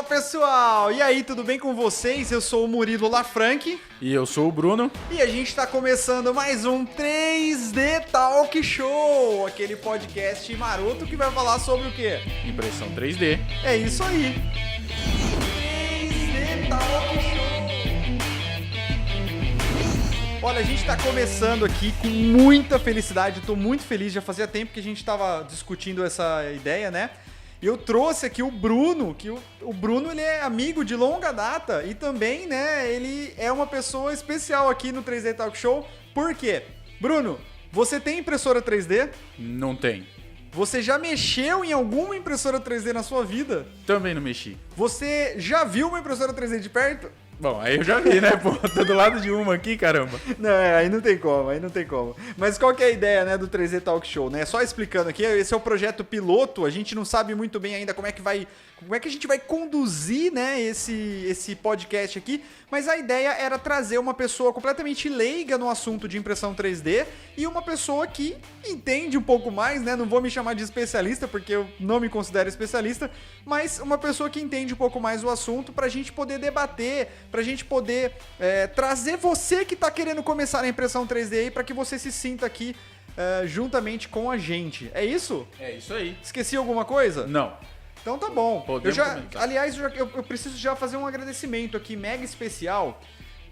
pessoal! E aí, tudo bem com vocês? Eu sou o Murilo Lafranchi. E eu sou o Bruno. E a gente tá começando mais um 3D Talk Show, aquele podcast maroto que vai falar sobre o quê? Impressão 3D. É isso aí. 3D Talk Show. Olha, a gente tá começando aqui com muita felicidade, tô muito feliz, já fazia tempo que a gente tava discutindo essa ideia, né? Eu trouxe aqui o Bruno, que o Bruno ele é amigo de longa data e também, né, ele é uma pessoa especial aqui no 3D Talk Show. Por quê? Bruno, você tem impressora 3D? Não tem. Você já mexeu em alguma impressora 3D na sua vida? Também não mexi. Você já viu uma impressora 3D de perto? Bom, aí eu já vi, né, pô? Tô do lado de uma aqui, caramba. Não, aí não tem como. Mas qual que é a ideia, né, do 3D Talk Show, né? Só explicando aqui, esse é o projeto piloto, a gente não sabe muito bem ainda como é que a gente vai conduzir, né, esse podcast aqui, mas a ideia era trazer uma pessoa completamente leiga no assunto de impressão 3D e uma pessoa que entende um pouco mais, né? Não vou me chamar de especialista, porque eu não me considero especialista, mas uma pessoa que entende um pouco mais o assunto pra gente poder debater, pra gente poder trazer você que tá querendo começar na impressão 3D aí, pra que você se sinta aqui juntamente com a gente. É isso? É isso aí. Esqueci alguma coisa? Não. Então tá bom. Podemos comentar. Aliás, eu preciso já fazer um agradecimento aqui mega especial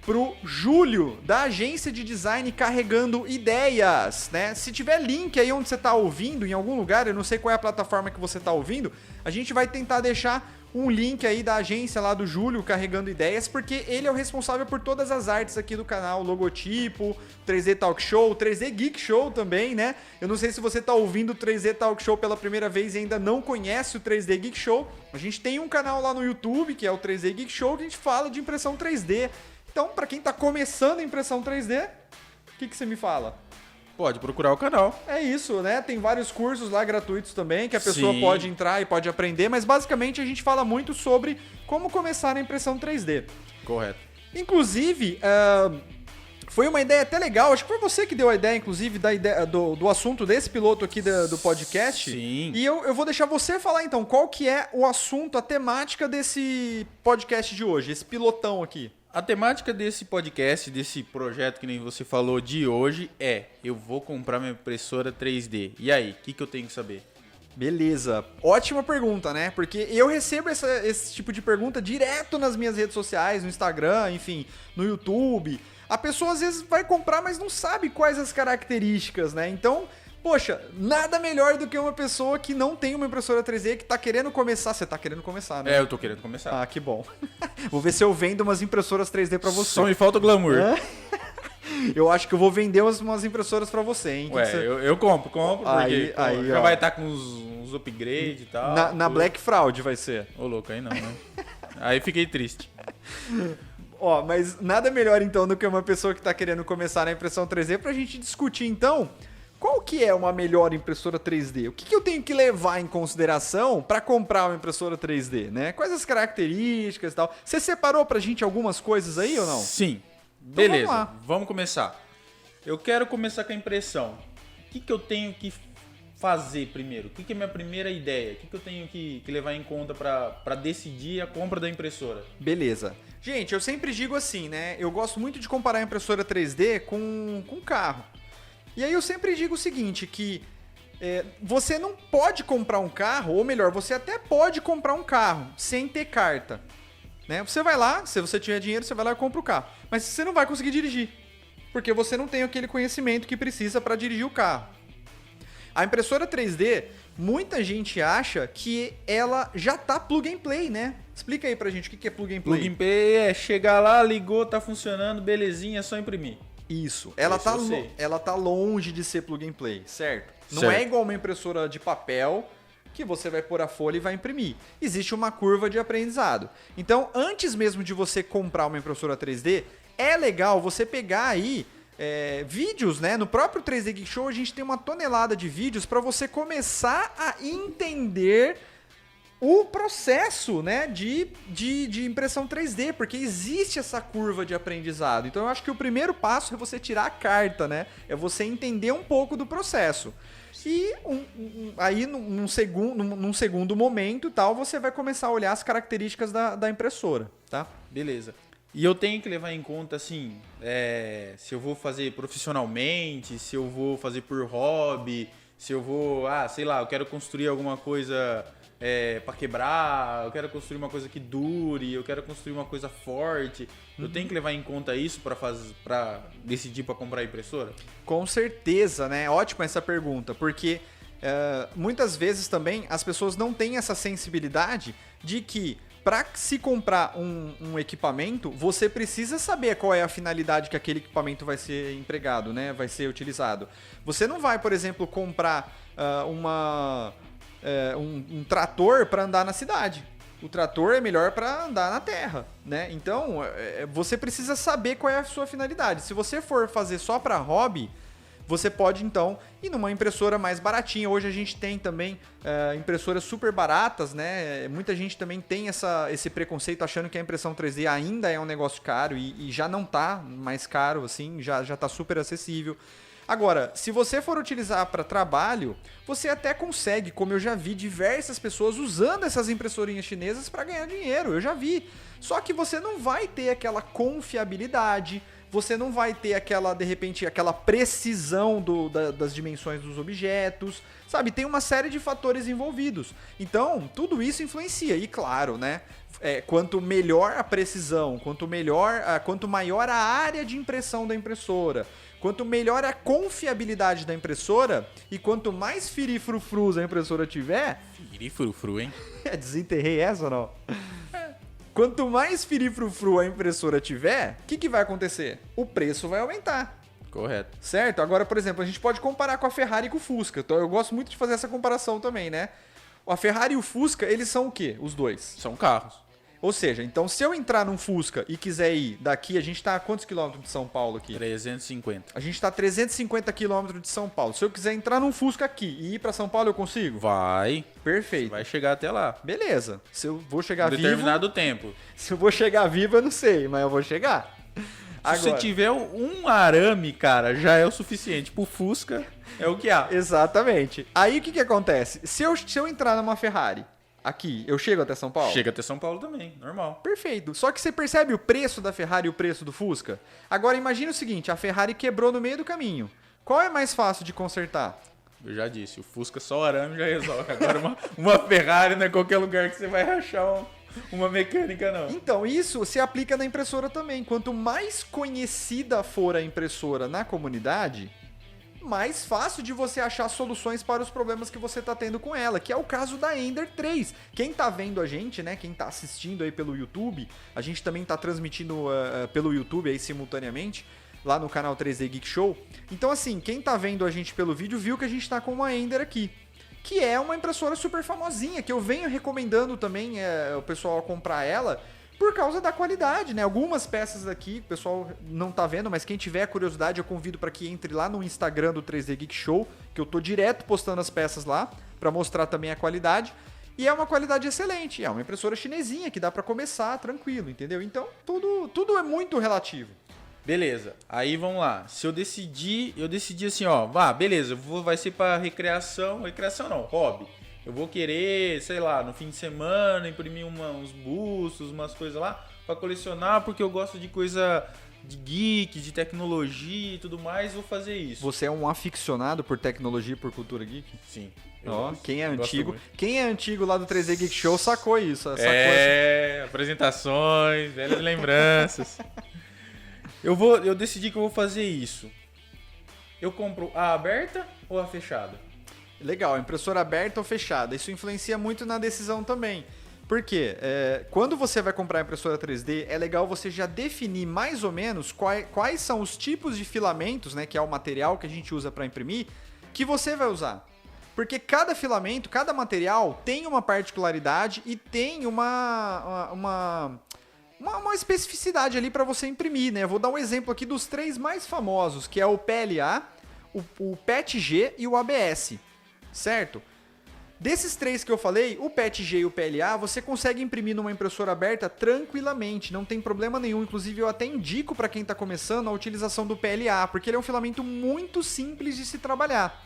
pro Júlio, da agência de design Carregando Ideias, né? Se tiver link aí onde você tá ouvindo, em algum lugar, eu não sei qual é a plataforma que você tá ouvindo, a gente vai tentar deixar um link aí da agência lá do Júlio Carregando Ideias, porque ele é o responsável por todas as artes aqui do canal, logotipo, 3D Talk Show, 3D Geek Show também, né? Eu não sei se você tá ouvindo o 3D Talk Show pela primeira vez e ainda não conhece o 3D Geek Show. A gente tem um canal lá no YouTube, que é o 3D Geek Show, que a gente fala de impressão 3D. Então, pra quem tá começando a impressão 3D, o que você me fala? Pode procurar o canal. É isso, né? Tem vários cursos lá gratuitos também que a pessoa Sim. pode entrar e pode aprender, mas basicamente a gente fala muito sobre como começar na impressão 3D. Correto. Inclusive, foi uma ideia até legal, acho que foi você que deu a ideia, inclusive, do assunto desse piloto aqui do podcast. Sim. E eu vou deixar você falar então, qual que é o assunto, a temática desse podcast de hoje, esse pilotão aqui. A temática desse podcast, desse projeto que nem você falou de hoje é: eu vou comprar minha impressora 3D. E aí, o que eu tenho que saber? Beleza. Ótima pergunta, né? Porque eu recebo esse tipo de pergunta direto nas minhas redes sociais, no Instagram, enfim, no YouTube. A pessoa às vezes vai comprar, mas não sabe quais as características, né? Então, poxa, nada melhor do que uma pessoa que não tem uma impressora 3D, que tá querendo começar. Você tá querendo começar, né? É, eu tô querendo começar. Ah, que bom. Vou ver se eu vendo umas impressoras 3D pra você. Só me falta o glamour. Eu acho que eu vou vender umas impressoras pra você, hein? Ué, eu compro, Aí, porque aí, já ó. vai estar com uns upgrade e tal. Na tudo. Black Fraud vai ser. Ô, louco, aí não, né? Aí fiquei triste. Ó, mas nada melhor então do que uma pessoa que tá querendo começar na impressão 3D pra gente discutir então qual que é uma melhor impressora 3D? O que eu tenho que levar em consideração pra comprar uma impressora 3D, né? Quais as características e tal? Você separou pra gente algumas coisas aí ou não? Sim. Então Beleza, vamos lá. vamos começar. Eu quero começar com a impressão. O que eu tenho que fazer primeiro? O que é a minha primeira ideia? O que eu tenho que levar em conta para decidir a compra da impressora? Beleza. Gente, eu sempre digo assim, né? Eu gosto muito de comparar a impressora 3D com carro. E aí eu sempre digo o seguinte, que você não pode comprar um carro, ou melhor, você até pode comprar um carro sem ter carta. Né? Você vai lá, se você tiver dinheiro, você vai lá e compra o carro. Mas você não vai conseguir dirigir, porque você não tem aquele conhecimento que precisa para dirigir o carro. A impressora 3D, muita gente acha que ela já tá plug and play, né? Explica aí pra gente o que é plug and play. Plug and play é chegar lá, ligou, tá funcionando, belezinha, é só imprimir. Isso. Isso Ela tá longe de ser plug and play, certo? Não Certo. é igual uma impressora de papel que você vai pôr a folha e vai imprimir. Existe uma curva de aprendizado. Então, antes mesmo de você comprar uma impressora 3D, é legal você pegar aí vídeos, né? No próprio 3D Geek Show a gente tem uma tonelada de vídeos para você começar a entender o processo, né, de impressão 3D, porque existe essa curva de aprendizado. Então eu acho que o primeiro passo é você tirar a carta, né? É você entender um pouco do processo. E aí, num segundo momento, tal, você vai começar a olhar as características da impressora, tá? Beleza. E eu tenho que levar em conta, assim, se eu vou fazer profissionalmente, se eu vou fazer por hobby, se eu vou, sei lá, eu quero construir alguma coisa para quebrar, eu quero construir uma coisa que dure, eu quero construir uma coisa forte. Eu tenho que levar em conta isso para decidir para comprar a impressora? Com certeza, né? Ótima essa pergunta, porque muitas vezes também as pessoas não têm essa sensibilidade de que para se comprar um equipamento, você precisa saber qual é a finalidade que aquele equipamento vai ser empregado, né? Vai ser utilizado. Você não vai, por exemplo, comprar um trator para andar na cidade. O trator é melhor para andar na terra, né? Então, você precisa saber qual é a sua finalidade. Se você for fazer só para hobby, você pode, então, ir numa impressora mais baratinha. Hoje a gente tem também impressoras super baratas, né? Muita gente também tem esse preconceito achando que a impressão 3D ainda é um negócio caro e já não tá mais caro, assim, já tá super acessível. Agora, se você for utilizar para trabalho, você até consegue, como eu já vi diversas pessoas usando essas impressorinhas chinesas para ganhar dinheiro, eu já vi. Só que você não vai ter aquela confiabilidade, você não vai ter de repente, aquela precisão das dimensões dos objetos, sabe? Tem uma série de fatores envolvidos. Então, tudo isso influencia. E claro, né? Quanto melhor a precisão, quanto maior a área de impressão da impressora, quanto melhor a confiabilidade da impressora e quanto mais firifrufrus a impressora tiver... Firifrufru, hein? Desenterrei essa ou não? Quanto mais firifrufru a impressora tiver, o que vai acontecer? O preço vai aumentar. Correto. Certo? Agora, por exemplo, a gente pode comparar com a Ferrari e com o Fusca. Então, eu gosto muito de fazer essa comparação também, né? A Ferrari e o Fusca, eles são o quê? Os dois. São carros. Ou seja, então se eu entrar num Fusca e quiser ir daqui, a gente tá a quantos quilômetros de São Paulo aqui? 350. A gente tá a 350 quilômetros de São Paulo. Se eu quiser entrar num Fusca aqui e ir pra São Paulo, eu consigo? Vai. Perfeito. Vai chegar até lá. Beleza. Se eu vou chegar vivo... Determinado tempo. Se eu vou chegar vivo, eu não sei, mas eu vou chegar. Se você tiver um arame, cara, já é o suficiente. Pro Fusca, é o que há. Exatamente. Aí o que acontece? Se eu entrar numa Ferrari... Aqui, eu chego até São Paulo? Chega até São Paulo também, normal. Perfeito. Só que você percebe o preço da Ferrari e o preço do Fusca? Agora imagine o seguinte, a Ferrari quebrou no meio do caminho. Qual é mais fácil de consertar? Eu já disse, o Fusca só o arame já resolve. Agora uma Ferrari não é qualquer lugar que você vai achar uma mecânica, não. Então, isso se aplica na impressora também. Quanto mais conhecida for a impressora na comunidade... mais fácil de você achar soluções para os problemas que você está tendo com ela, que é o caso da Ender 3. Quem está vendo a gente, né, quem está assistindo aí pelo YouTube, a gente também está transmitindo pelo YouTube aí simultaneamente, lá no canal 3D Geek Show. Então assim, quem está vendo a gente pelo vídeo viu que a gente está com uma Ender aqui, que é uma impressora super famosinha, que eu venho recomendando também o pessoal a comprar ela, por causa da qualidade, né? Algumas peças aqui, o pessoal não tá vendo, mas quem tiver curiosidade, eu convido para que entre lá no Instagram do 3D Geek Show, que eu tô direto postando as peças lá, para mostrar também a qualidade. E é uma qualidade excelente, é uma impressora chinesinha que dá para começar tranquilo, entendeu? Então, tudo é muito relativo. Beleza, aí vamos lá. Se eu decidi assim, beleza, vai ser para recreação não, hobby. Eu vou querer, sei lá, no fim de semana, imprimir uns bustos, umas coisas lá, pra colecionar, porque eu gosto de coisa de geek, de tecnologia e tudo mais, vou fazer isso. Você é um aficionado por tecnologia e por cultura geek? Sim. Quem é antigo lá do 3D Geek Show sacou isso. Apresentações, velhas lembranças. Eu decidi que eu vou fazer isso. Eu compro a aberta ou a fechada? Legal, impressora aberta ou fechada. Isso influencia muito na decisão também. Por quê? Quando você vai comprar a impressora 3D, é legal você já definir mais ou menos quais são os tipos de filamentos, né, que é o material que a gente usa para imprimir, que você vai usar. Porque cada filamento, cada material tem uma particularidade e tem uma especificidade ali para você imprimir, né? Eu vou dar um exemplo aqui dos 3 mais famosos, que é o PLA, o PETG e o ABS. Certo? Desses 3 que eu falei, o PETG e o PLA, você consegue imprimir numa impressora aberta tranquilamente, não tem problema nenhum. Inclusive, eu até indico para quem está começando a utilização do PLA, porque ele é um filamento muito simples de se trabalhar.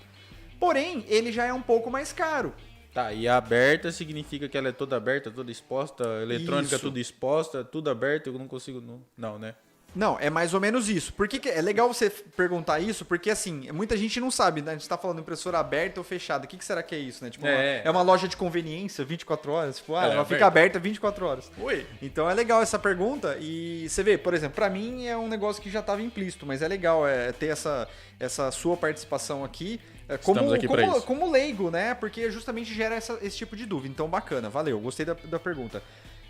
Porém, ele já é um pouco mais caro. Tá, e a aberta significa que ela é toda aberta, toda exposta, eletrônica Isso. tudo exposta, tudo aberto, eu não consigo... Não, né? Não, é mais ou menos isso. Por que que é legal você perguntar isso? Porque, assim, muita gente não sabe, né? A gente tá falando impressora aberta ou fechada. O que será que é isso, né? Tipo, é uma loja de conveniência 24 horas? Tipo, ela fica aberta 24 horas. Oi. Então é legal essa pergunta e você vê, por exemplo, pra mim é um negócio que já estava implícito, mas é legal ter essa sua participação aqui. Estamos aqui pra isso. Como leigo, né? Porque justamente gera esse tipo de dúvida. Então, bacana, valeu, gostei da pergunta.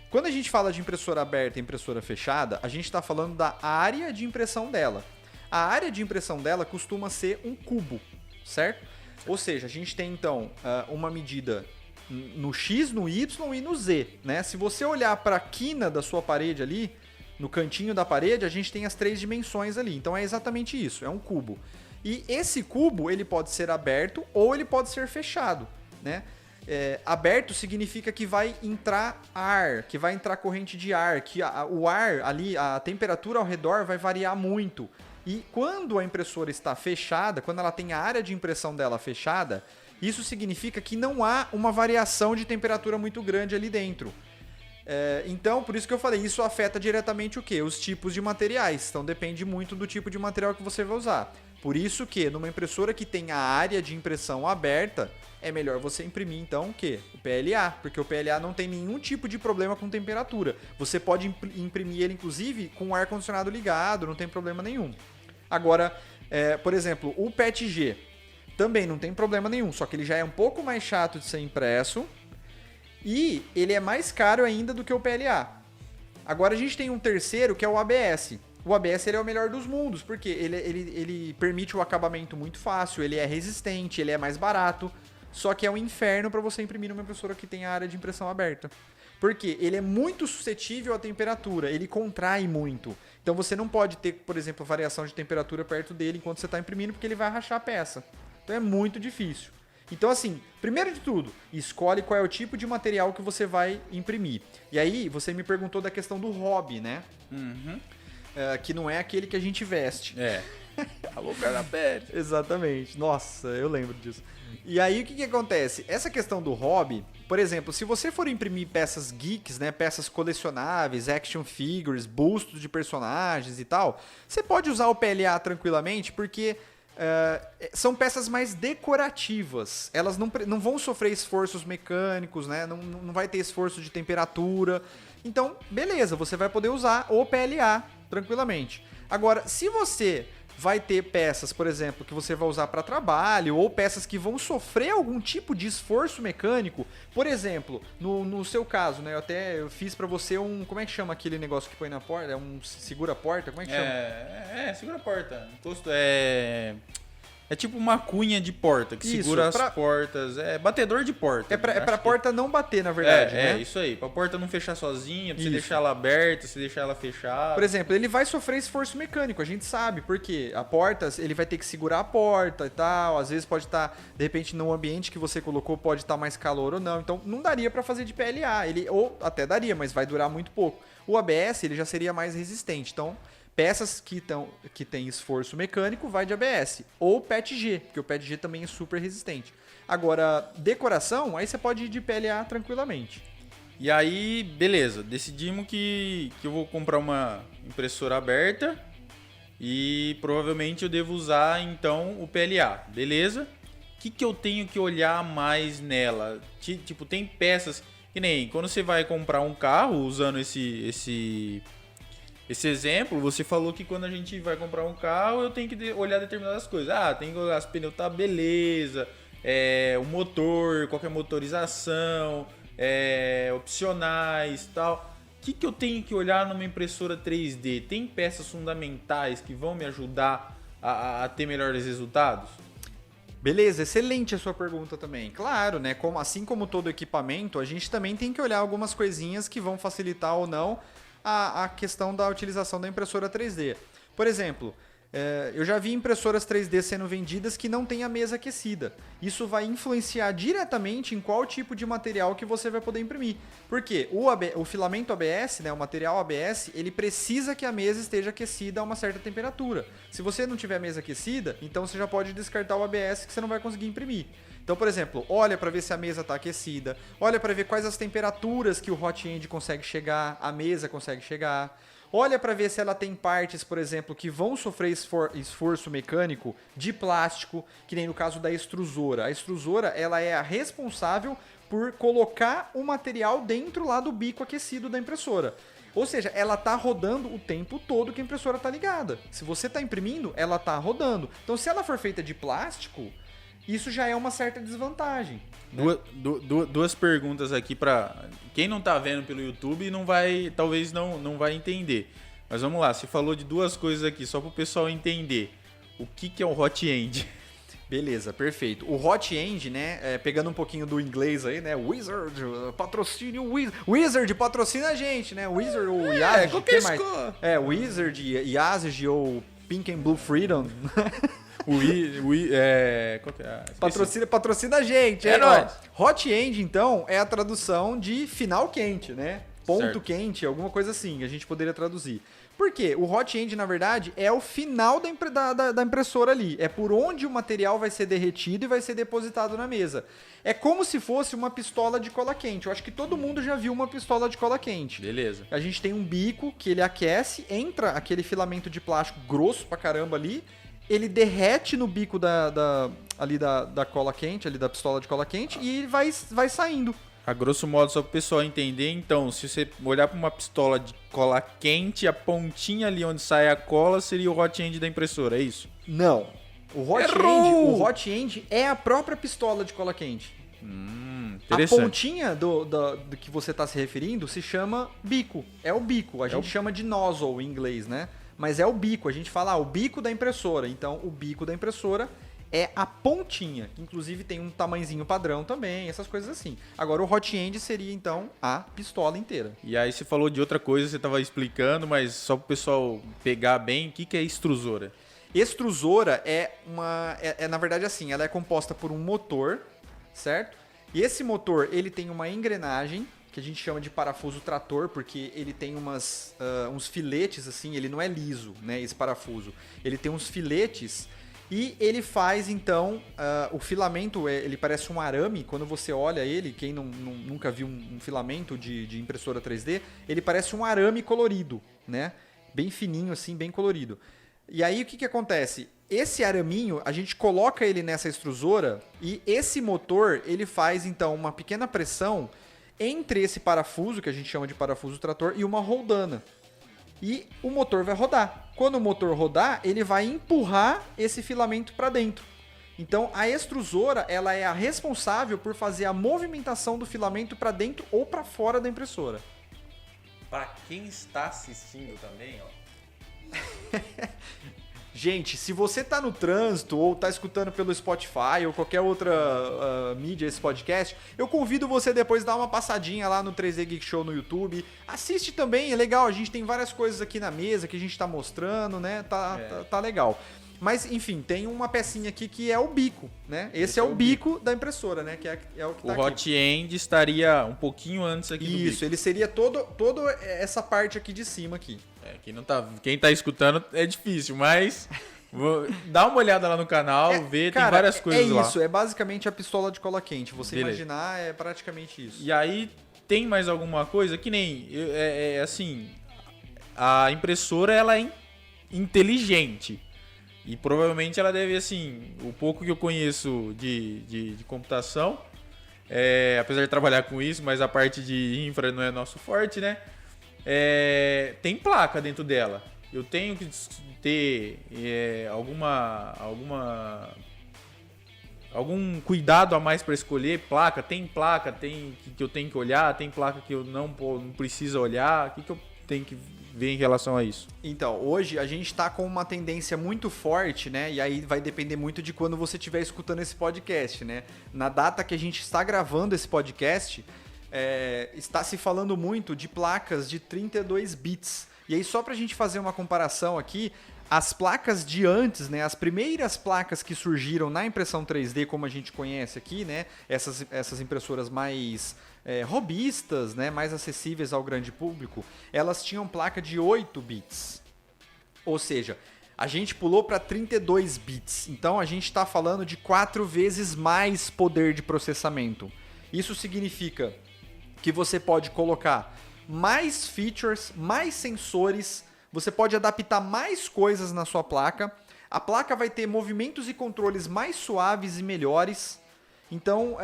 Quando a gente fala de impressora aberta e impressora fechada, a gente está falando da área de impressão dela. A área de impressão dela costuma ser um cubo, certo? Ou seja, a gente tem então uma medida no X, no Y e no Z, né? Se você olhar para a quina da sua parede ali, no cantinho da parede, a gente tem as 3 dimensões ali. Então é exatamente isso, é um cubo. E esse cubo, ele pode ser aberto ou ele pode ser fechado, né? Aberto significa que vai entrar ar, que vai entrar corrente de ar, que o ar ali, a temperatura ao redor vai variar muito. E quando a impressora está fechada, quando ela tem a área de impressão dela fechada, isso significa que não há uma variação de temperatura muito grande ali dentro. Então, por isso que eu falei, isso afeta diretamente o quê? Os tipos de materiais. Então depende muito do tipo de material que você vai usar. Por isso que numa impressora que tem a área de impressão aberta, é melhor você imprimir então o quê? O PLA, porque o PLA não tem nenhum tipo de problema com temperatura. Você pode imprimir ele inclusive com o ar-condicionado ligado, não tem problema nenhum. Agora, por exemplo, o PETG também não tem problema nenhum, só que ele já é um pouco mais chato de ser impresso e ele é mais caro ainda do que o PLA. Agora a gente tem um terceiro que é o ABS. O ABS ele é o melhor dos mundos, porque ele permite o acabamento muito fácil, ele é resistente, ele é mais barato, só que é um inferno para você imprimir numa impressora que tem a área de impressão aberta. Porque ele é muito suscetível à temperatura, ele contrai muito. Então você não pode ter, por exemplo, variação de temperatura perto dele enquanto você está imprimindo, porque ele vai rachar a peça. Então é muito difícil. Então assim, primeiro de tudo, escolhe qual é o tipo de material que você vai imprimir. E aí, você me perguntou da questão do hobby, né? Uhum. Que não é aquele que a gente veste. Alô, perna pele. Exatamente. Nossa, eu lembro disso. E aí, o que acontece? Essa questão do hobby, por exemplo, se você for imprimir peças geeks, né, peças colecionáveis, action figures, bustos de personagens e tal, você pode usar o PLA tranquilamente, porque são peças mais decorativas. Elas não vão sofrer esforços mecânicos, né? Não vai ter esforço de temperatura. Então, beleza, você vai poder usar o PLA tranquilamente. Agora, se você vai ter peças, por exemplo, que você vai usar para trabalho, ou peças que vão sofrer algum tipo de esforço mecânico, por exemplo, no seu caso, né? Eu fiz para você como é que chama aquele negócio que põe na porta? É um segura-porta? Como é que chama? Segura-porta. É tipo uma cunha de porta que segura as portas. É batedor de porta. É pra porta não bater, na verdade, né? Isso aí. Pra porta não fechar sozinha, pra você deixar ela aberta, você deixar ela fechada. Por exemplo, ele vai sofrer esforço mecânico, a gente sabe, porque a porta, ele vai ter que segurar a porta e tal, às vezes pode estar, de repente, no ambiente que você colocou, pode estar mais calor ou não, então não daria pra fazer de PLA, ou até daria, mas vai durar muito pouco. O ABS, ele já seria mais resistente, então... Peças que tem esforço mecânico vai de ABS. Ou PETG, porque o PETG também é super resistente. Agora, decoração, aí você pode ir de PLA tranquilamente. E aí, beleza. Decidimos que eu vou comprar uma impressora aberta e provavelmente eu devo usar, então, o PLA. Beleza? O que eu tenho que olhar mais nela? Tipo, tem peças... Que nem quando você vai comprar um carro, usando esse exemplo, você falou que quando a gente vai comprar um carro, eu tenho que olhar determinadas coisas. Tem que olhar as pneus, tá beleza, o motor, qualquer motorização, opcionais e tal. O que eu tenho que olhar numa impressora 3D? Tem peças fundamentais que vão me ajudar a ter melhores resultados? Beleza, excelente a sua pergunta também. Claro, né? Assim como todo equipamento, a gente também tem que olhar algumas coisinhas que vão facilitar ou não a questão da utilização da impressora 3D. Por exemplo, Eu já vi impressoras 3D sendo vendidas que não tem a mesa aquecida. Isso vai influenciar diretamente em qual tipo de material que você vai poder imprimir. Porque o filamento ABS, né, o material ABS, ele precisa que a mesa esteja aquecida a uma certa temperatura. Se você não tiver a mesa aquecida, então você já pode descartar o ABS que você não vai conseguir imprimir. Então, por exemplo, olha para ver se a mesa está aquecida, olha para ver quais as temperaturas que o hot end consegue chegar, a mesa consegue chegar. Olha para ver se ela tem partes, por exemplo, que vão sofrer esforço mecânico de plástico, que nem no caso da extrusora. A extrusora, ela é a responsável por colocar o material dentro lá do bico aquecido da impressora. Ou seja, ela está rodando o tempo todo que a impressora está ligada. Se você está imprimindo, ela está rodando. Então, se ela for feita de plástico, isso já é uma certa desvantagem. Duas perguntas aqui para quem não tá vendo pelo YouTube talvez não vai entender. Mas vamos lá, você falou de duas coisas aqui só para o pessoal entender. O que é um hot end? Beleza, perfeito. O hot end, né, pegando um pouquinho do inglês aí, né, Wizard, patrocínio, Wizard patrocina a gente, né, Wizard ou Yazid, qualquer mais? Wizard, Yazid ou Pink and Blue Freedom. Qual que é? Patrocina a gente. É nóis. Hot end, então, é a tradução de final quente, né? Ponto certo. Quente, alguma coisa assim, a gente poderia traduzir. Por quê? O hot end, na verdade, é o final da impressora ali. É por onde o material vai ser derretido e vai ser depositado na mesa. É como se fosse uma pistola de cola quente. Eu acho que todo mundo já viu uma pistola de cola quente. Beleza. A gente tem um bico que ele aquece, entra aquele filamento de plástico grosso pra caramba ali, ele derrete no bico da cola quente, ali da pistola de cola quente, e vai saindo. A grosso modo, só para o pessoal entender, então, se você olhar para uma pistola de cola quente, a pontinha ali onde sai a cola seria o hot end da impressora, é isso? Não. O hot end é a própria pistola de cola quente. A pontinha do que você está se referindo se chama bico. É o bico. A gente chama de nozzle em inglês, né? Mas é o bico. A gente fala o bico da impressora. Então, o bico da impressora é a pontinha. Que inclusive tem um tamanhozinho padrão também, essas coisas assim. Agora, o hot end seria, então, a pistola inteira. E aí você falou de outra coisa, você estava explicando, mas só para o pessoal pegar bem, o que é extrusora? Extrusora na verdade, assim, ela é composta por um motor, certo? E esse motor, ele tem uma engrenagem, que a gente chama de parafuso trator, porque ele tem uns filetes, assim, ele não é liso, né, esse parafuso. Ele tem uns filetes e ele faz, então, o filamento, ele parece um arame, quando você olha ele, quem nunca viu um filamento de impressora 3D, ele parece um arame colorido, né, bem fininho, assim, bem colorido. E aí, o que acontece? Esse araminho, a gente coloca ele nessa extrusora e esse motor, ele faz, então, uma pequena pressão entre esse parafuso, que a gente chama de parafuso trator, e uma roldana. E o motor vai rodar. Quando o motor rodar, ele vai empurrar esse filamento para dentro. Então, a extrusora, ela é a responsável por fazer a movimentação do filamento para dentro ou para fora da impressora. Para quem está assistindo também, ó. Gente, se você tá no trânsito ou tá escutando pelo Spotify ou qualquer outra mídia esse podcast, eu convido você depois a dar uma passadinha lá no 3D Geek Show no YouTube. Assiste também, é legal, a gente tem várias coisas aqui na mesa que a gente tá mostrando, né? Tá legal. Mas, enfim, tem uma pecinha aqui que é o bico, né? Esse é o bico da impressora, né? Que é o que tá aqui. O hot end estaria um pouquinho antes aqui do bico. Isso, ele seria toda essa parte aqui de cima aqui. Quem tá escutando é difícil, mas dá uma olhada lá no canal, tem várias coisas lá. É isso, é basicamente a pistola de cola quente. Você imaginar, é praticamente isso. E aí, tem mais alguma coisa? Que nem, assim, a impressora, ela é inteligente. E provavelmente ela deve, assim, o pouco que eu conheço de computação, apesar de trabalhar com isso, mas a parte de infra não é nosso forte, né? Tem placa dentro dela. Eu tenho que ter algum cuidado a mais para escolher placa. Tem placa, tem que eu tenho que olhar, tem placa que eu não preciso olhar. O que eu tenho que ver em relação a isso? Então, hoje a gente está com uma tendência muito forte, né? E aí vai depender muito de quando você estiver escutando esse podcast, né? Na data que a gente está gravando esse podcast, está se falando muito de placas de 32 bits. E aí, só para a gente fazer uma comparação aqui, as placas de antes, né, as primeiras placas que surgiram na impressão 3D, como a gente conhece aqui, né, essas impressoras mais robustas, né, mais acessíveis ao grande público, elas tinham placa de 8 bits. Ou seja, a gente pulou para 32 bits. Então a gente está falando de 4 vezes mais poder de processamento. Isso significa que você pode colocar mais features, mais sensores, você pode adaptar mais coisas na sua placa. A placa vai ter movimentos e controles mais suaves e melhores. Então,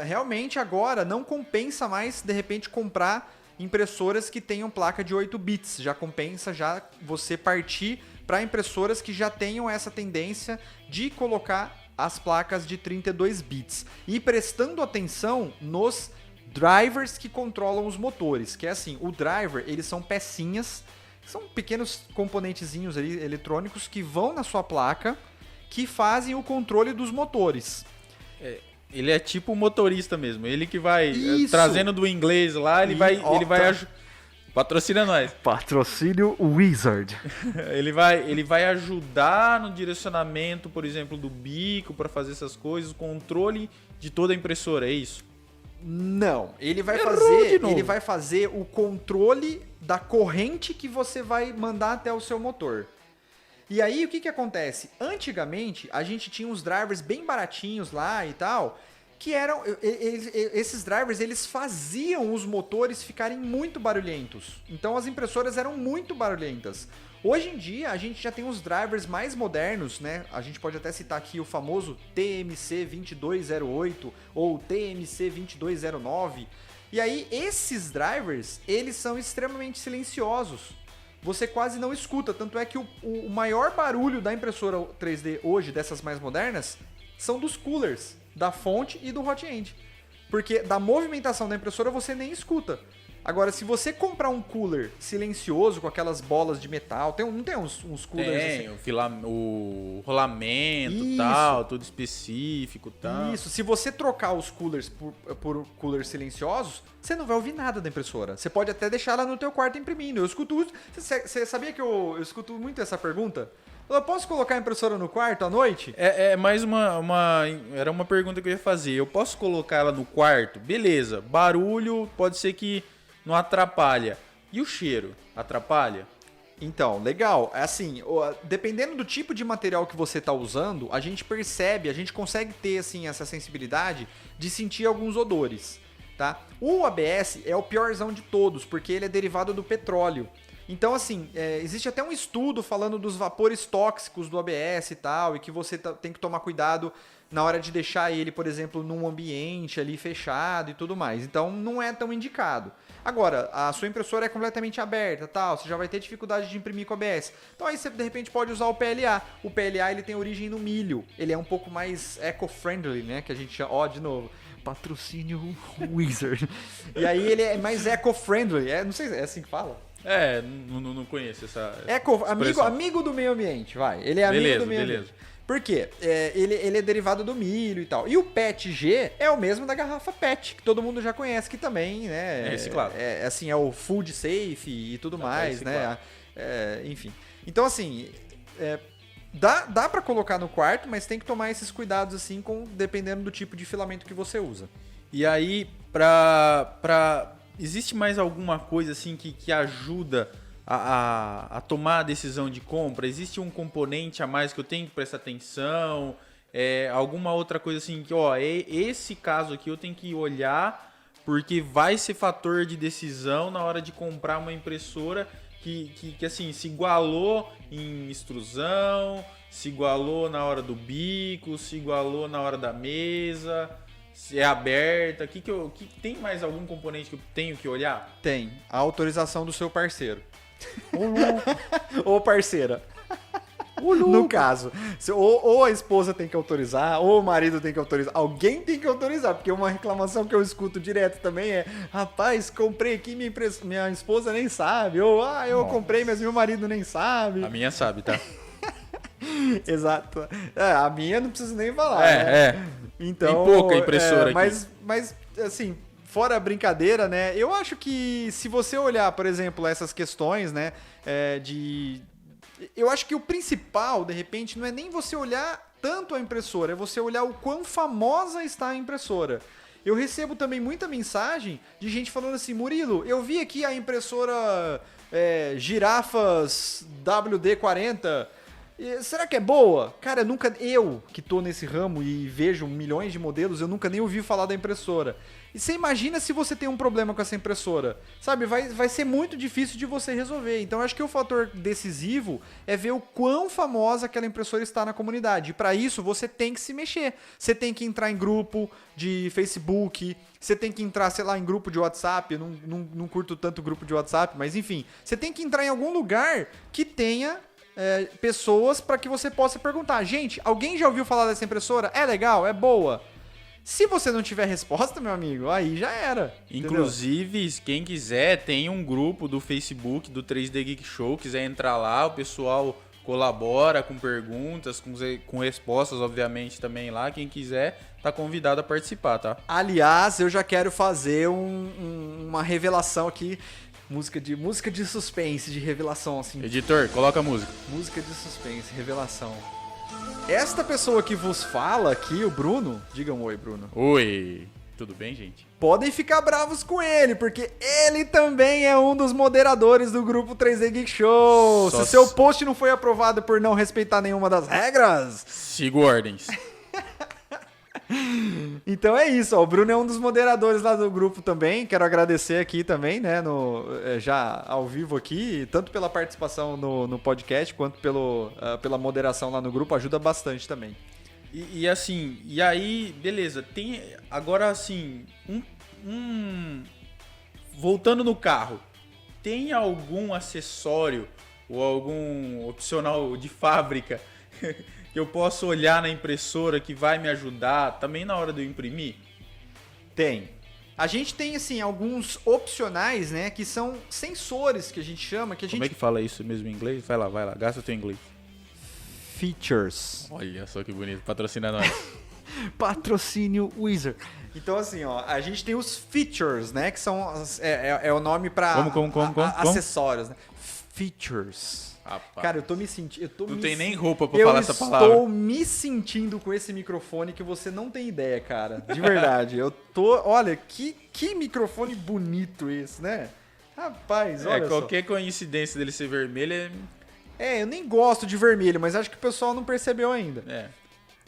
realmente agora não compensa mais, de repente, comprar impressoras que tenham placa de 8 bits. Já compensa já você partir para impressoras que já tenham essa tendência de colocar as placas de 32 bits. E prestando atenção nos drivers que controlam os motores. Que é assim, o driver, eles são pecinhas, são pequenos componentezinhos ali, eletrônicos que vão na sua placa, que fazem o controle dos motores. Ele é tipo o motorista mesmo. Ele que vai Isso. trazendo do inglês lá, ele vai patrocina nós. Patrocínio Wizard. Ele vai ajudar no direcionamento, por exemplo, do bico para fazer essas coisas, o controle de toda a impressora, é isso? Não, ele vai fazer o controle da corrente que você vai mandar até o seu motor. E aí, o que acontece? Antigamente, a gente tinha uns drivers bem baratinhos lá e tal, que eram... Esses drivers, eles faziam os motores ficarem muito barulhentos. Então, as impressoras eram muito barulhentas. Hoje em dia, a gente já tem os drivers mais modernos, né? A gente pode até citar aqui o famoso TMC2208 ou TMC2209. E aí, esses drivers, eles são extremamente silenciosos. Você quase não escuta, tanto é que o maior barulho da impressora 3D hoje, dessas mais modernas, são dos coolers, da fonte e do hot end. Porque da movimentação da impressora você nem escuta. Agora, se você comprar um cooler silencioso, com aquelas bolas de metal, não tem uns coolers tem, assim? o rolamento, Isso. tal, tudo específico, tal. Isso, se você trocar os coolers por coolers silenciosos, você não vai ouvir nada da impressora. Você pode até deixar ela no teu quarto imprimindo. Eu escuto... Você sabia que eu escuto muito essa pergunta? Eu posso colocar a impressora no quarto à noite? É mais era uma pergunta que eu ia fazer. Eu posso colocar ela no quarto? Beleza. Barulho pode ser que não atrapalha. E o cheiro? Atrapalha? Então, legal. Assim, dependendo do tipo de material que você está usando, a gente consegue ter assim, essa sensibilidade de sentir alguns odores, tá? O ABS é o piorzão de todos, porque ele é derivado do petróleo. Então, assim, existe até um estudo falando dos vapores tóxicos do ABS e tal, e que você tem que tomar cuidado na hora de deixar ele, por exemplo, num ambiente ali fechado e tudo mais. Então, não é tão indicado. Agora, a sua impressora é completamente aberta, tal, você já vai ter dificuldade de imprimir com ABS. Então aí você de repente pode usar o PLA. O PLA ele tem origem no milho. Ele é um pouco mais eco-friendly, né, que a gente chama, de novo, patrocínio Wizard. E aí ele é mais eco-friendly, não sei se é assim que fala. Não conheço essa amigo do meio ambiente, vai. Ele é amigo do meio ambiente. Por quê? Ele é derivado do milho e tal. E o PET-G é o mesmo da garrafa PET, que todo mundo já conhece, que também, né? É reciclado. É o food safe e tudo mais, né? Enfim. Então, assim, dá pra colocar no quarto, mas tem que tomar esses cuidados, assim, dependendo do tipo de filamento que você usa. E aí, existe mais alguma coisa, assim, que ajuda a tomar a decisão de compra? Existe um componente a mais que eu tenho que prestar atenção? Alguma outra coisa assim que, esse caso aqui eu tenho que olhar porque vai ser fator de decisão na hora de comprar uma impressora que assim, se igualou em extrusão, se igualou na hora do bico, se igualou na hora da mesa, se é aberta, tem mais algum componente que eu tenho que olhar? Tem, a autorização do seu parceiro. Ou parceira. No caso, ou a esposa tem que autorizar, ou o marido tem que autorizar. Alguém tem que autorizar, porque uma reclamação que eu escuto direto também é: rapaz, comprei aqui, minha esposa nem sabe. Ou, eu comprei, mas meu marido nem sabe. A minha sabe, tá? Exato. A minha não preciso nem falar. Então, tem pouca impressora aqui. Mas, assim, fora a brincadeira, né? Eu acho que se você olhar, por exemplo, essas questões, né, Eu acho que o principal, de repente, não é nem você olhar tanto a impressora, é você olhar o quão famosa está a impressora. Eu recebo também muita mensagem de gente falando assim, Murilo, eu vi aqui a impressora Girafas WD-40, será que é boa? Cara, eu que tô nesse ramo e vejo milhões de modelos, eu nunca nem ouvi falar da impressora. E você imagina se você tem um problema com essa impressora, sabe? Vai ser muito difícil de você resolver. Então, eu acho que o fator decisivo é ver o quão famosa aquela impressora está na comunidade. E para isso, você tem que se mexer. Você tem que entrar em grupo de Facebook, você tem que entrar, sei lá, em grupo de WhatsApp. Eu não curto tanto grupo de WhatsApp, mas enfim. Você tem que entrar em algum lugar que tenha pessoas para que você possa perguntar. Gente, alguém já ouviu falar dessa impressora? É legal? É boa? Se você não tiver resposta, meu amigo, aí já era. Inclusive, entendeu? Quem quiser, tem um grupo do Facebook do 3D Geek Show, quiser entrar lá, o pessoal colabora com perguntas, com respostas, obviamente, também lá. Quem quiser, tá convidado a participar, tá? Aliás, eu já quero fazer uma revelação aqui. Música de suspense, de revelação, assim. Editor, coloca a música. Música de suspense, revelação. Esta pessoa que vos fala aqui, o Bruno, diga um oi, Bruno. Oi, tudo bem, gente? Podem ficar bravos com ele, porque ele também é um dos moderadores do grupo 3D Geek Show. Se seu post não foi aprovado por não respeitar nenhuma das regras... Sigo ordens. Então é isso, ó. O Bruno é um dos moderadores lá do grupo também. Quero agradecer aqui também, né, já ao vivo aqui, tanto pela participação no podcast quanto pela moderação lá no grupo, ajuda bastante também. E assim, e aí, beleza, tem agora assim, voltando no carro, tem algum acessório ou algum opcional de fábrica que eu posso olhar na impressora que vai me ajudar também na hora de eu imprimir? Tem. A gente tem, assim, alguns opcionais, né, que são sensores que a gente chama, que a gente... Como é que fala isso mesmo em inglês? Vai lá, gasta teu inglês. Features. Olha só que bonito, patrocina nós. Patrocínio Wizard. Então, assim, ó, a gente tem os features, né, que são, é o nome para acessórios, né? Features. Rapaz. Cara, eu tô me sentindo... Não tem nem roupa pra falar essa palavra. Eu estou me sentindo com esse microfone que você não tem ideia, cara. De verdade. Olha, que microfone bonito esse, né? Rapaz, olha só. Qualquer coincidência dele ser vermelho eu nem gosto de vermelho, mas acho que o pessoal não percebeu ainda.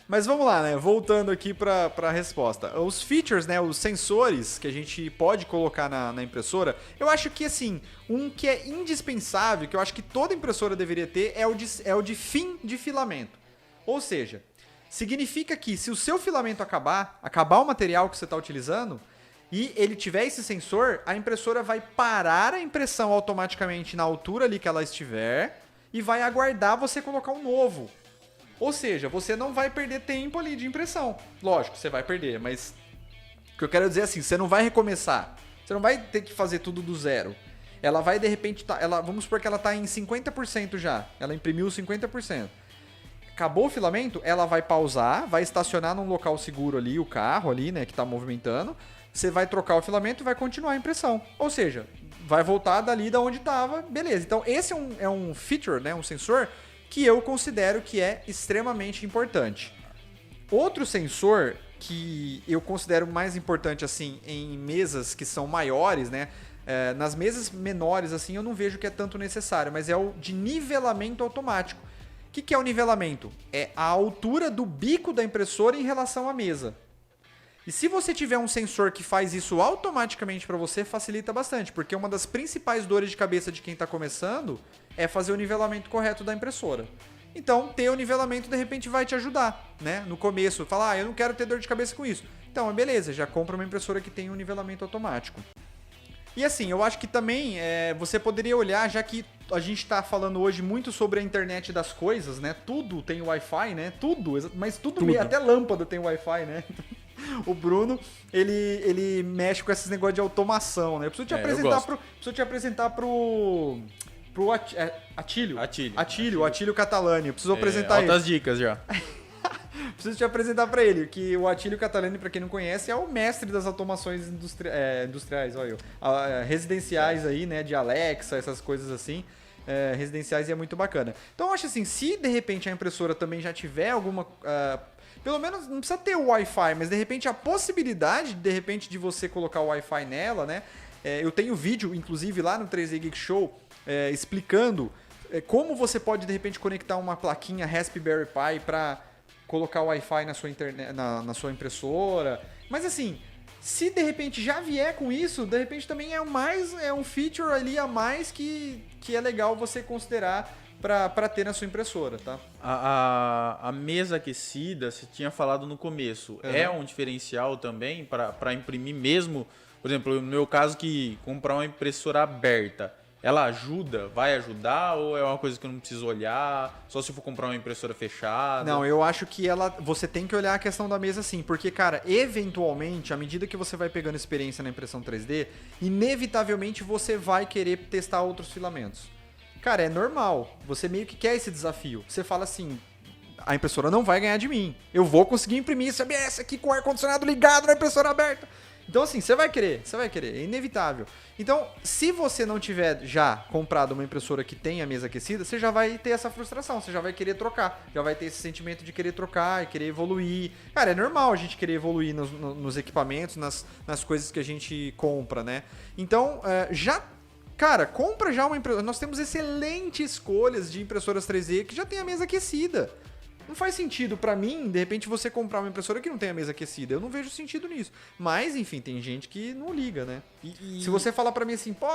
Mas vamos lá, né? Voltando aqui pra resposta. Os features, né? Os sensores que a gente pode colocar na impressora, eu acho que, assim, um que é indispensável, que eu acho que toda impressora deveria ter, é o de fim de filamento. Ou seja, significa que se o seu filamento acabar o material que você está utilizando, e ele tiver esse sensor, a impressora vai parar a impressão automaticamente na altura ali que ela estiver e vai aguardar você colocar um novo. Ou seja, você não vai perder tempo ali de impressão. Lógico, você vai perder, mas o que eu quero dizer é assim, você não vai recomeçar. Você não vai ter que fazer tudo do zero. Ela vai, de repente, vamos supor que ela está em 50% já. Ela imprimiu 50%. Acabou o filamento, ela vai pausar, vai estacionar num local seguro ali, o carro ali, né, que está movimentando. Você vai trocar o filamento e vai continuar a impressão. Ou seja, vai voltar dali da onde estava, beleza. Então, esse é um feature, né, um sensor que eu considero que é extremamente importante. Outro sensor que eu considero mais importante, assim, em mesas que são maiores, né? Nas mesas menores, assim, eu não vejo que é tanto necessário, mas é o de nivelamento automático. O que é o nivelamento? É a altura do bico da impressora em relação à mesa. E se você tiver um sensor que faz isso automaticamente para você, facilita bastante, porque uma das principais dores de cabeça de quem está começando é fazer o nivelamento correto da impressora. Então, ter o nivelamento, de repente, vai te ajudar, né? No começo, falar, eu não quero ter dor de cabeça com isso. Então, beleza, já compra uma impressora que tem um nivelamento automático. E assim, eu acho que também você poderia olhar, já que a gente está falando hoje muito sobre a internet das coisas, né? Tudo tem Wi-Fi, né? Tudo, mas tudo. Até lâmpada tem Wi-Fi, né? O Bruno, ele mexe com esses negócios de automação, né? Eu preciso te apresentar pro Atílio. O Atílio Catalani. Eu preciso apresentar ele. Altas dicas já. Preciso te apresentar para ele, que o Atílio Catalani, para quem não conhece, é o mestre das automações industriais, olha eu, residenciais aí, né, de Alexa, essas coisas assim. residenciais e é muito bacana. Então eu acho assim, se de repente a impressora também já tiver alguma... pelo menos não precisa ter o Wi-Fi, mas de repente a possibilidade, de você colocar o Wi-Fi nela, né? Eu tenho vídeo, inclusive, lá no 3D Geek Show, explicando como você pode, de repente, conectar uma plaquinha Raspberry Pi para colocar o Wi-Fi na sua, na sua impressora. Mas assim, se de repente já vier com isso, de repente também é um feature ali a mais que é legal você considerar para ter na sua impressora, tá? A mesa aquecida, você tinha falado no começo, é um diferencial também para imprimir mesmo? Por exemplo, no meu caso, que comprar uma impressora aberta, ela vai ajudar ou é uma coisa que eu não preciso olhar? Só se for comprar uma impressora fechada? Não, eu acho que você tem que olhar a questão da mesa sim, porque, cara, eventualmente, à medida que você vai pegando experiência na impressão 3D, inevitavelmente você vai querer testar outros filamentos. Cara, é normal, você meio que quer esse desafio. Você fala assim, a impressora não vai ganhar de mim, eu vou conseguir imprimir esse ABS aqui com o ar-condicionado ligado na impressora aberta. Então, assim, você vai querer, é inevitável. Então, se você não tiver já comprado uma impressora que tenha mesa aquecida, você já vai ter essa frustração, você já vai querer trocar, já vai ter esse sentimento de querer trocar e querer evoluir. Cara, é normal a gente querer evoluir nos equipamentos, nas coisas que a gente compra, né? Então, cara, compra já uma impressora. Nós temos excelentes escolhas de impressoras 3D que já tem a mesa aquecida. Não faz sentido pra mim, de repente, você comprar uma impressora que não tem a mesa aquecida. Eu não vejo sentido nisso. Mas, enfim, tem gente que não liga, né? Se você falar pra mim assim, pô,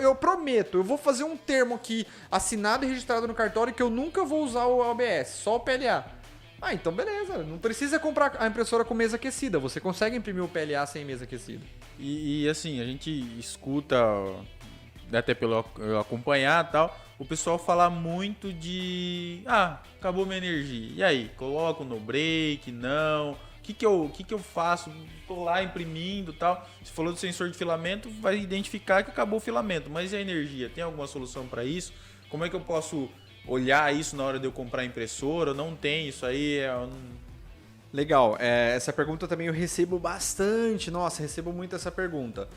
eu prometo, eu vou fazer um termo aqui assinado e registrado no cartório que eu nunca vou usar o ABS, só o PLA. Ah, então beleza. Não precisa comprar a impressora com mesa aquecida. Você consegue imprimir o PLA sem mesa aquecida. E assim, a gente escuta, até pelo eu acompanhar e tal, o pessoal fala muito de... acabou minha energia. E aí? Coloco no break? Não? O que eu faço? Tô lá imprimindo e tal. Você falou do sensor de filamento, vai identificar que acabou o filamento. Mas e a energia? Tem alguma solução para isso? Como é que eu posso olhar isso na hora de eu comprar a impressora? Não tem isso aí? Legal. Essa pergunta também eu recebo bastante. Nossa, recebo muito essa pergunta.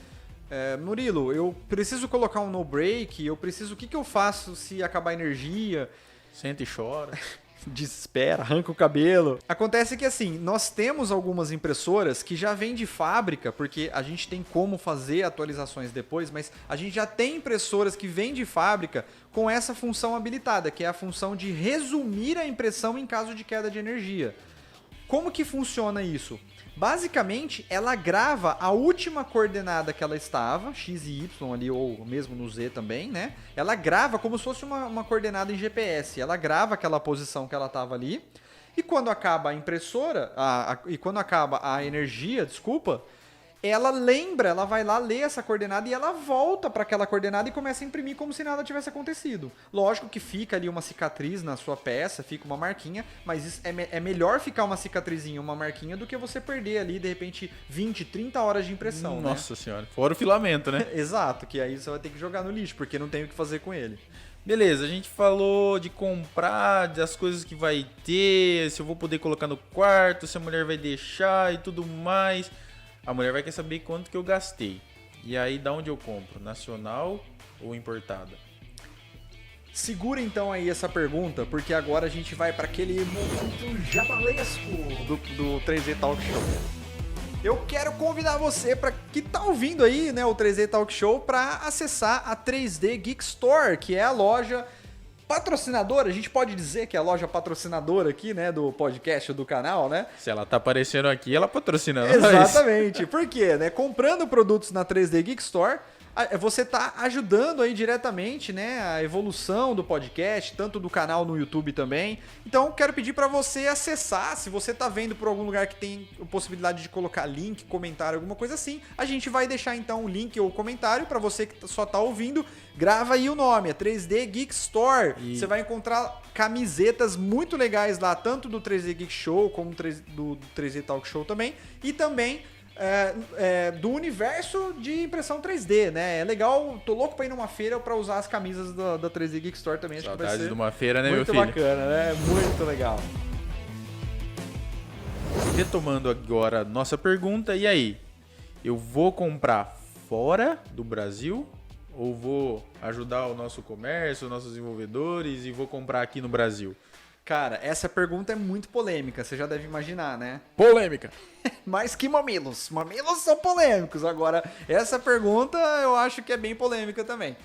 Murilo, eu preciso colocar um no-break, o que eu faço se acabar a energia? Senta e chora. Desespera, arranca o cabelo. Acontece que assim, nós temos algumas impressoras que já vêm de fábrica, porque a gente tem como fazer atualizações depois, mas a gente já tem impressoras que vêm de fábrica com essa função habilitada, que é a função de resumir a impressão em caso de queda de energia. Como que funciona isso? Basicamente, ela grava a última coordenada que ela estava, x e y ali, ou mesmo no z também, né? Ela grava como se fosse uma coordenada em GPS. Ela grava aquela posição que ela estava ali. E quando acaba a impressora, e quando acaba a energia, ela vai lá ler essa coordenada e ela volta para aquela coordenada e começa a imprimir como se nada tivesse acontecido. Lógico que fica ali uma cicatriz na sua peça, fica uma marquinha, mas isso é melhor ficar uma cicatrizinha, uma marquinha, do que você perder ali, de repente, 20, 30 horas de impressão. Nossa senhora, fora o filamento, né? Exato, que aí você vai ter que jogar no lixo, porque não tem o que fazer com ele. Beleza, a gente falou de comprar, das coisas que vai ter, se eu vou poder colocar no quarto, se a mulher vai deixar e tudo mais. A mulher vai querer saber quanto que eu gastei. E aí, da onde eu compro? Nacional ou importada? Segura então aí essa pergunta, porque agora a gente vai para aquele momento jabalesco do 3D Talk Show. Eu quero convidar você para que tá ouvindo aí, né, o 3D Talk Show, para acessar a 3D Geek Store, que é a loja patrocinadora, a gente pode dizer que é a loja patrocinadora aqui, né, do podcast, do canal, né? Se ela tá aparecendo aqui, ela patrocina. Exatamente. Por quê? Né? Comprando produtos na 3D Geek Store, você tá ajudando aí diretamente, né, a evolução do podcast, tanto do canal no YouTube também. Então, quero pedir para você acessar, se você tá vendo por algum lugar que tem a possibilidade de colocar link, comentário, alguma coisa assim, a gente vai deixar então o link ou o comentário para você que só tá ouvindo. Grava aí o nome, é 3D Geek Store. Você vai encontrar camisetas muito legais lá, tanto do 3D Geek Show como do 3D Talk Show também, e também do universo de impressão 3D, né? É legal, tô louco pra ir numa feira pra usar as camisas da 3D Geek Store também. Acho que vai ser de uma feira, né, meu filho? Muito bacana, né? Muito legal. Retomando agora nossa pergunta, e aí? Eu vou comprar fora do Brasil ou vou ajudar o nosso comércio, os nossos desenvolvedores e vou comprar aqui no Brasil? Cara, essa pergunta é muito polêmica, você já deve imaginar, né? Polêmica. Mais que mamilos. Mamilos são polêmicos. Agora, essa pergunta eu acho que é bem polêmica também.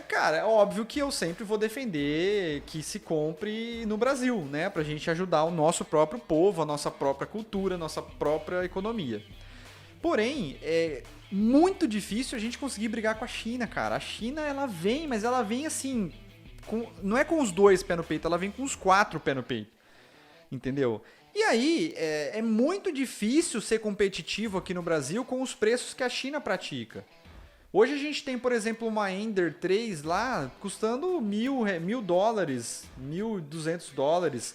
Cara, é óbvio que eu sempre vou defender que se compre no Brasil, né? Pra gente ajudar o nosso próprio povo, a nossa própria cultura, a nossa própria economia. Porém, é muito difícil a gente conseguir brigar com a China, cara. A China, ela vem, mas ela vem assim... não é com os 2 pés no peito, ela vem com os 4 pés no peito. Entendeu? E aí, é muito difícil ser competitivo aqui no Brasil com os preços que a China pratica. Hoje a gente tem, por exemplo, uma Ender 3 lá custando $1.000, $1.200.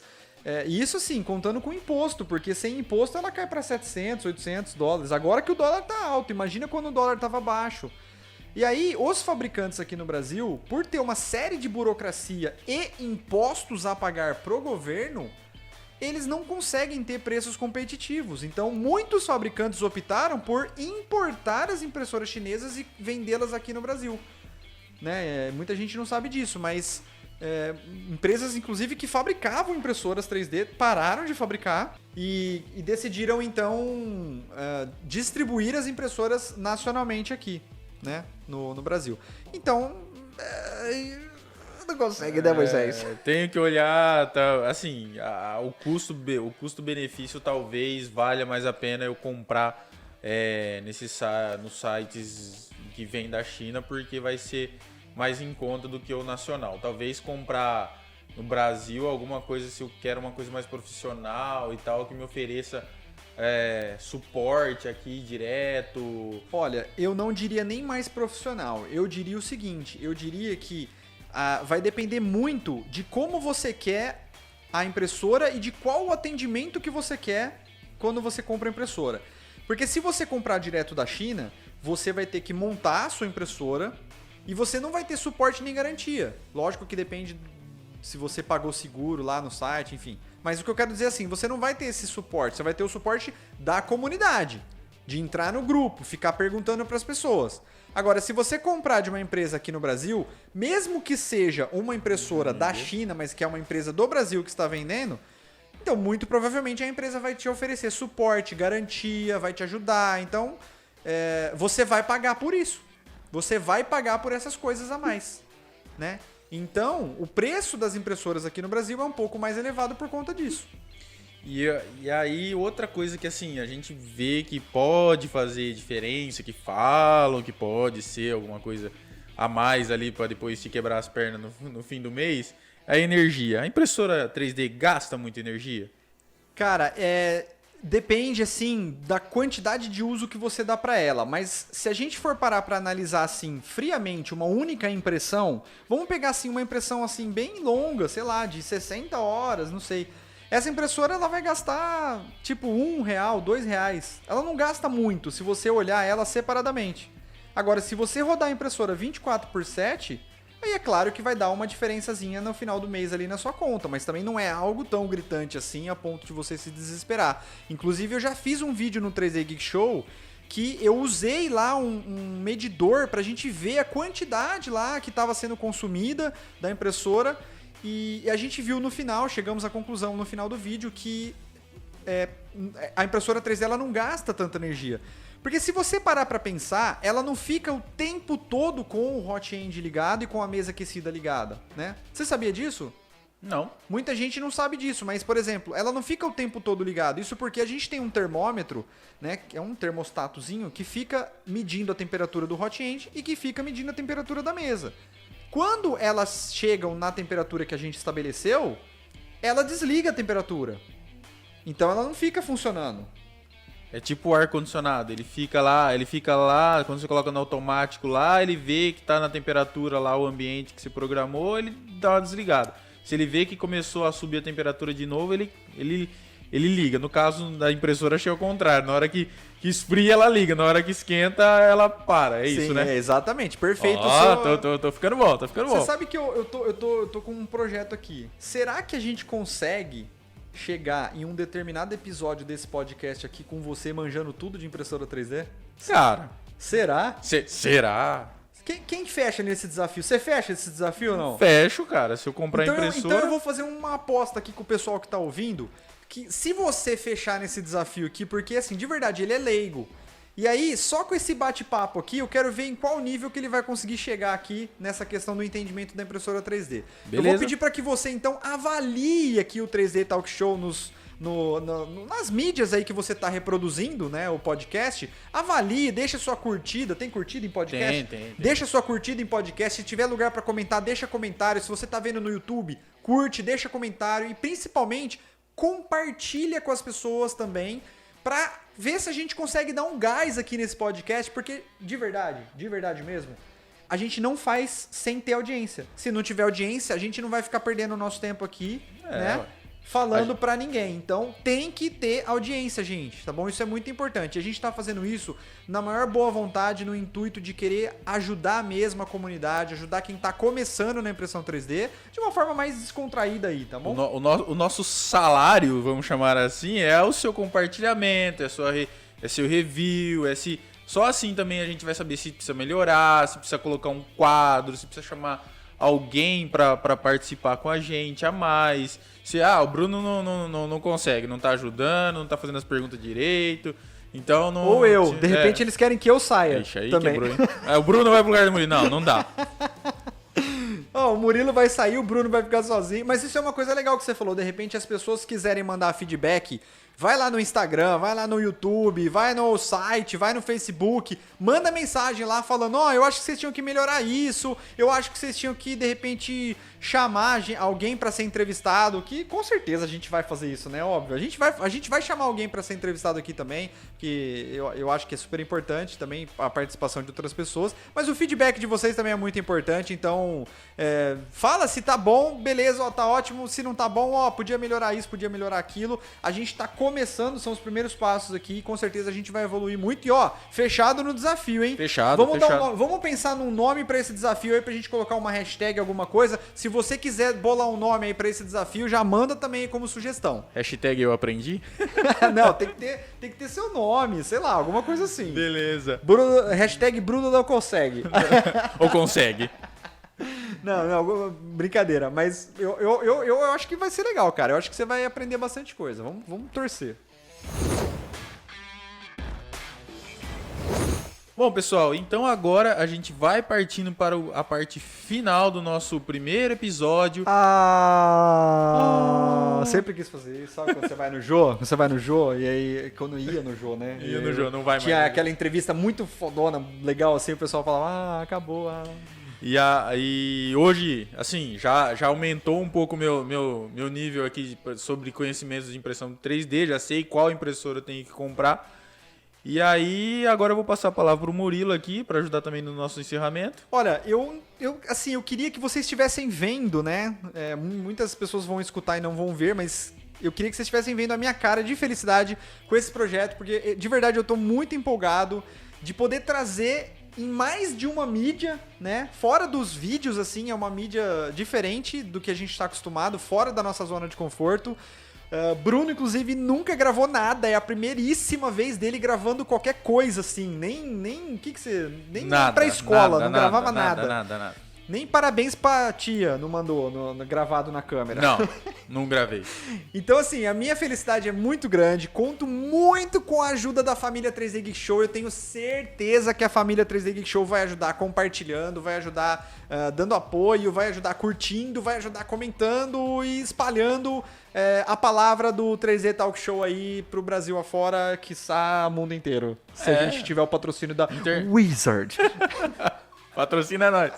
E isso assim, contando com imposto, porque sem imposto ela cai para $700, $800. Agora que o dólar tá alto, imagina quando o dólar estava baixo. E aí, os fabricantes aqui no Brasil, por ter uma série de burocracia e impostos a pagar pro governo, eles não conseguem ter preços competitivos. Então, muitos fabricantes optaram por importar as impressoras chinesas e vendê-las aqui no Brasil. Né? Muita gente não sabe disso, mas empresas, inclusive, que fabricavam impressoras 3D pararam de fabricar e decidiram, então, distribuir as impressoras nacionalmente aqui, né? no Brasil. Então... não consegue, né, Moisés? Tenho que olhar, tá, assim, o custo-benefício talvez valha mais a pena eu comprar nos sites que vêm da China, porque vai ser mais em conta do que o nacional. Talvez comprar no Brasil alguma coisa, se eu quero uma coisa mais profissional e tal, que me ofereça suporte aqui direto. Olha, eu não diria nem mais profissional, eu diria o seguinte, eu diria que vai depender muito de como você quer a impressora e de qual o atendimento que você quer quando você compra a impressora. Porque se você comprar direto da China, você vai ter que montar a sua impressora e você não vai ter suporte nem garantia. Lógico que depende se você pagou seguro lá no site, enfim. Mas o que eu quero dizer é assim, você não vai ter esse suporte, você vai ter o suporte da comunidade, de entrar no grupo, ficar perguntando para as pessoas. Agora, se você comprar de uma empresa aqui no Brasil, mesmo que seja uma impressora da China, mas que é uma empresa do Brasil que está vendendo, então muito provavelmente a empresa vai te oferecer suporte, garantia, vai te ajudar. Então, você vai pagar por isso. Você vai pagar por essas coisas a mais, né? Então, o preço das impressoras aqui no Brasil é um pouco mais elevado por conta disso. E aí, outra coisa que assim, a gente vê que pode fazer diferença, que falam que pode ser alguma coisa a mais ali para depois te quebrar as pernas no fim do mês, é a energia. A impressora 3D gasta muita energia? Cara, depende assim da quantidade de uso que você dá para ela, mas se a gente for parar para analisar assim friamente uma única impressão, vamos pegar assim uma impressão assim bem longa, sei lá, de 60 horas, não sei. Essa impressora ela vai gastar tipo R$1, R$2. Ela não gasta muito se você olhar ela separadamente. Agora, se você rodar a impressora 24/7, aí é claro que vai dar uma diferençazinha no final do mês ali na sua conta, mas também não é algo tão gritante assim a ponto de você se desesperar. Inclusive, eu já fiz um vídeo no 3D Geek Show que eu usei lá um medidor pra gente ver a quantidade lá que estava sendo consumida da impressora. E a gente viu no final, chegamos à conclusão no final do vídeo que a impressora 3D ela não gasta tanta energia. Porque se você parar para pensar, ela não fica o tempo todo com o hot end ligado e com a mesa aquecida ligada, né? Você sabia disso? Não. Muita gente não sabe disso, mas, por exemplo, ela não fica o tempo todo ligada. Isso porque a gente tem um termômetro, né, que é um termostatozinho que fica medindo a temperatura do hot end e que fica medindo a temperatura da mesa. Quando elas chegam na temperatura que a gente estabeleceu, ela desliga a temperatura. Então ela não fica funcionando. É tipo o ar-condicionado, ele fica lá, quando você coloca no automático lá, ele vê que tá na temperatura lá, o ambiente que você programou, ele dá uma desligada. Se ele vê que começou a subir a temperatura de novo, ele liga. No caso da impressora, achei o contrário. Na hora que esfria, ela liga. Na hora que esquenta, ela para. É isso, né? Exatamente. Perfeito. Tô ficando bom, Você sabe que eu tô com um projeto aqui. Será que a gente consegue chegar em um determinado episódio desse podcast aqui com você manjando tudo de impressora 3D? Cara. Será? Será? Quem fecha nesse desafio? Você fecha esse desafio ou não? Fecho, cara. Se eu comprar Então impressora... eu vou fazer uma aposta aqui com o pessoal que tá ouvindo, que se você fechar nesse desafio aqui, porque assim, de verdade, ele é leigo. E aí, só com esse bate-papo aqui, eu quero ver em qual nível que ele vai conseguir chegar aqui nessa questão do entendimento da impressora 3D. Beleza. Eu vou pedir para que você, então, avalie aqui o 3D Talk Show nas mídias aí que você tá reproduzindo, né, o podcast. Avalie, deixa sua curtida. Tem curtida em podcast? Tem. Deixa sua curtida em podcast. Se tiver lugar para comentar, deixa comentário. Se você tá vendo no YouTube, curte, deixa comentário. E, principalmente, compartilha com as pessoas também, pra ver se a gente consegue dar um gás aqui nesse podcast, porque de verdade mesmo, a gente não faz sem ter audiência. Se não tiver audiência, a gente não vai ficar perdendo o nosso tempo aqui, né? Falando pra ninguém. Então tem que ter audiência, gente, tá bom? Isso é muito importante. A gente tá fazendo isso na maior boa vontade, no intuito de querer ajudar mesmo a comunidade, ajudar quem tá começando na impressão 3D de uma forma mais descontraída aí, tá bom? O nosso salário, vamos chamar assim, é o seu compartilhamento, é seu review, só assim também a gente vai saber se precisa melhorar, se precisa colocar um quadro, se precisa chamar alguém pra participar com a gente a mais. Se o Bruno não consegue, não tá ajudando, não tá fazendo as perguntas direito. Então não. Ou eu, de repente eles querem que eu saia. Ixi, aí também. quebrou, hein? O Bruno vai pro lugar do Murilo. Não dá. O Murilo vai sair, o Bruno vai ficar sozinho. Mas isso é uma coisa legal que você falou. De repente as pessoas quiserem mandar feedback, vai lá no Instagram, vai lá no YouTube, vai no site, vai no Facebook, manda mensagem lá falando, eu acho que vocês tinham que melhorar isso, eu acho que vocês tinham que, de repente, chamar alguém pra ser entrevistado, que com certeza a gente vai fazer isso, né? Óbvio. A gente vai chamar alguém pra ser entrevistado aqui também, que eu acho que é super importante também a participação de outras pessoas, mas o feedback de vocês também é muito importante, então fala se tá bom, beleza, tá ótimo, se não tá bom, podia melhorar isso, podia melhorar aquilo. A gente tá começando, são os primeiros passos aqui, com certeza a gente vai evoluir muito e fechado no desafio, hein? Fechado. Vamos pensar num nome pra esse desafio aí, pra gente colocar uma hashtag, alguma coisa. Se você quiser bolar um nome aí pra esse desafio, já manda também aí como sugestão. Hashtag eu aprendi? Não, tem que ter seu nome, sei lá, alguma coisa assim. Beleza. Hashtag Bruno não consegue. Ou consegue. Não, brincadeira, mas eu acho que vai ser legal, cara. Eu acho que você vai aprender bastante coisa. Vamos torcer. Bom, pessoal, então agora a gente vai partindo para a parte final do nosso primeiro episódio. Sempre quis fazer isso, sabe? Quando você vai no Jô, e aí, quando ia no Jô, né? Ia no Jô, não vai mais. Tinha aquela entrevista muito fodona, legal assim, o pessoal falava, acabou. E hoje, assim, já aumentou um pouco meu nível aqui sobre conhecimentos de impressão 3D, já sei qual impressora eu tenho que comprar. E aí, agora eu vou passar a palavra pro Murilo aqui, para ajudar também no nosso encerramento. Olha, eu queria que vocês estivessem vendo, né? Muitas pessoas vão escutar e não vão ver, mas eu queria que vocês estivessem vendo a minha cara de felicidade com esse projeto, porque de verdade eu tô muito empolgado de poder trazer em mais de uma mídia, né? Fora dos vídeos, assim, é uma mídia diferente do que a gente está acostumado, fora da nossa zona de conforto. Bruno, inclusive, nunca gravou nada. É a primeiríssima vez dele gravando qualquer coisa, assim. Nem pra escola, não gravava nada. Nem parabéns pra tia não mandou gravado na câmera. Não gravei. Então, assim, a minha felicidade é muito grande. Conto muito com a ajuda da família 3D Geek Show. Eu tenho certeza que a família 3D Geek Show vai ajudar compartilhando, vai ajudar dando apoio, vai ajudar curtindo, vai ajudar comentando e espalhando a palavra do 3D Talk Show aí pro Brasil afora, quiçá mundo inteiro. Se a gente tiver o patrocínio da Wizard. Patrocina nós.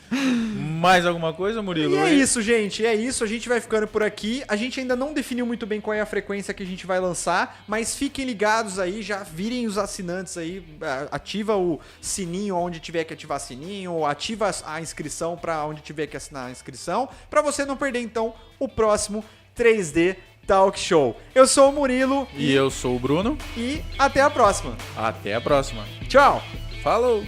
Mais alguma coisa, Murilo? E é isso, gente. É isso. A gente vai ficando por aqui. A gente ainda não definiu muito bem qual é a frequência que a gente vai lançar, mas fiquem ligados aí, já virem os assinantes aí. Ativa o sininho onde tiver que ativar sininho, ativa a inscrição para onde tiver que assinar a inscrição, para você não perder então o próximo 3D Talk Show. Eu sou o Murilo. E eu sou o Bruno. E até a próxima. Até a próxima. Tchau. Falou.